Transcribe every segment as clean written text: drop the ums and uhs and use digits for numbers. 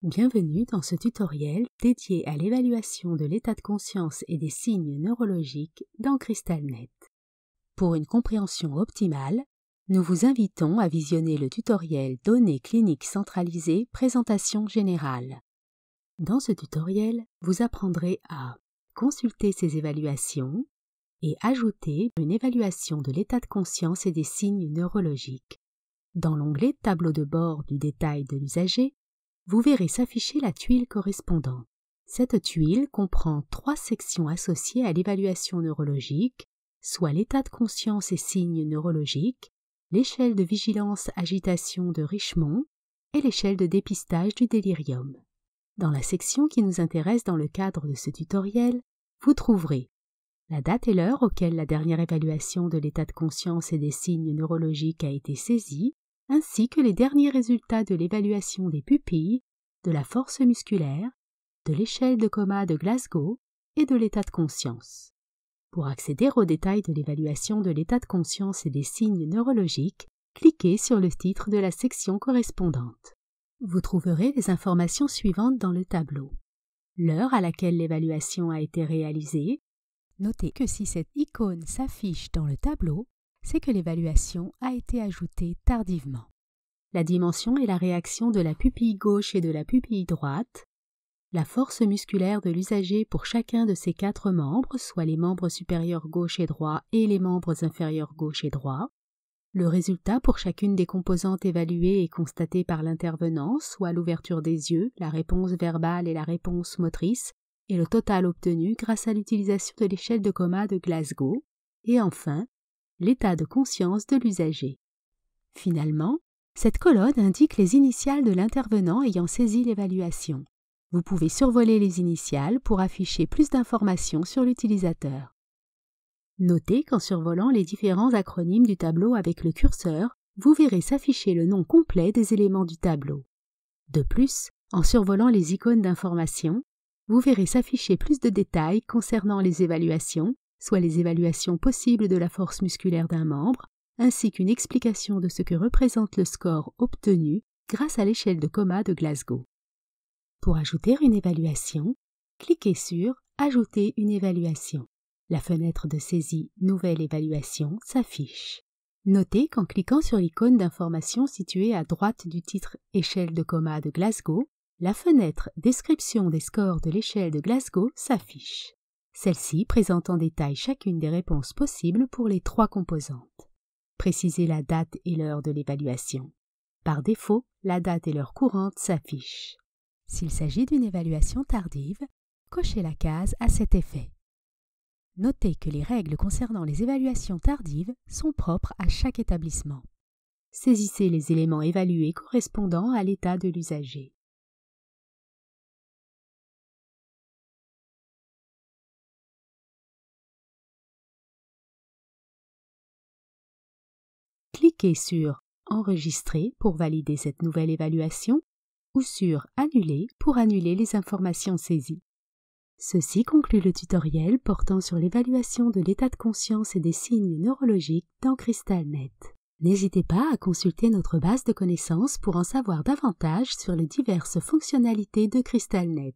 Bienvenue dans ce tutoriel dédié à l'évaluation de l'état de conscience et des signes neurologiques dans CrystalNet. Pour une compréhension optimale, nous vous invitons à visionner le tutoriel Données cliniques centralisées, présentation générale. Dans ce tutoriel, vous apprendrez à consulter ces évaluations et ajouter une évaluation de l'état de conscience et des signes neurologiques. Dans l'onglet Tableau de bord du détail de l'usager, vous verrez s'afficher la tuile correspondante. Cette tuile comprend 3 sections associées à l'évaluation neurologique, soit l'état de conscience et signes neurologiques, l'échelle de vigilance-agitation de Richmond et l'échelle de dépistage du délirium. Dans la section qui nous intéresse dans le cadre de ce tutoriel, vous trouverez la date et l'heure auquel la dernière évaluation de l'état de conscience et des signes neurologiques a été saisie, ainsi que les derniers résultats de l'évaluation des pupilles, de la force musculaire, de l'échelle de coma de Glasgow et de l'état de conscience. Pour accéder aux détails de l'évaluation de l'état de conscience et des signes neurologiques, cliquez sur le titre de la section correspondante. Vous trouverez les informations suivantes dans le tableau. L'heure à laquelle l'évaluation a été réalisée. Notez que si cette icône s'affiche dans le tableau, c'est que l'évaluation a été ajoutée tardivement. La dimension et la réaction de la pupille gauche et de la pupille droite, la force musculaire de l'usager pour chacun de ses 4 membres, soit les membres supérieurs gauche et droit et les membres inférieurs gauche et droit, le résultat pour chacune des composantes évaluées et constatées par l'intervenant, soit l'ouverture des yeux, la réponse verbale et la réponse motrice, et le total obtenu grâce à l'utilisation de l'échelle de coma de Glasgow, et enfin, l'état de conscience de l'usager. Finalement, cette colonne indique les initiales de l'intervenant ayant saisi l'évaluation. Vous pouvez survoler les initiales pour afficher plus d'informations sur l'utilisateur. Notez qu'en survolant les différents acronymes du tableau avec le curseur, vous verrez s'afficher le nom complet des éléments du tableau. De plus, en survolant les icônes d'information, vous verrez s'afficher plus de détails concernant les évaluations, soit les évaluations possibles de la force musculaire d'un membre, ainsi qu'une explication de ce que représente le score obtenu grâce à l'échelle de coma de Glasgow. Pour ajouter une évaluation, cliquez sur « Ajouter une évaluation ». La fenêtre de saisie « Nouvelle évaluation » s'affiche. Notez qu'en cliquant sur l'icône d'information située à droite du titre « Échelle de coma de Glasgow », la fenêtre « Description des scores de l'échelle de Glasgow » s'affiche. Celle-ci présente en détail chacune des réponses possibles pour les 3 composantes. Précisez la date et l'heure de l'évaluation. Par défaut, la date et l'heure courante s'affichent. S'il s'agit d'une évaluation tardive, cochez la case à cet effet. Notez que les règles concernant les évaluations tardives sont propres à chaque établissement. Saisissez les éléments évalués correspondant à l'état de l'usager. Cliquez sur « Enregistrer » pour valider cette nouvelle évaluation ou sur « Annuler » pour annuler les informations saisies. Ceci conclut le tutoriel portant sur l'évaluation de l'état de conscience et des signes neurologiques dans CrystalNet. N'hésitez pas à consulter notre base de connaissances pour en savoir davantage sur les diverses fonctionnalités de CrystalNet.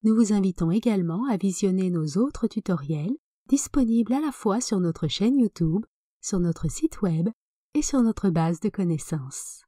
Nous vous invitons également à visionner nos autres tutoriels disponibles à la fois sur notre chaîne YouTube, sur notre site web et sur notre base de connaissances.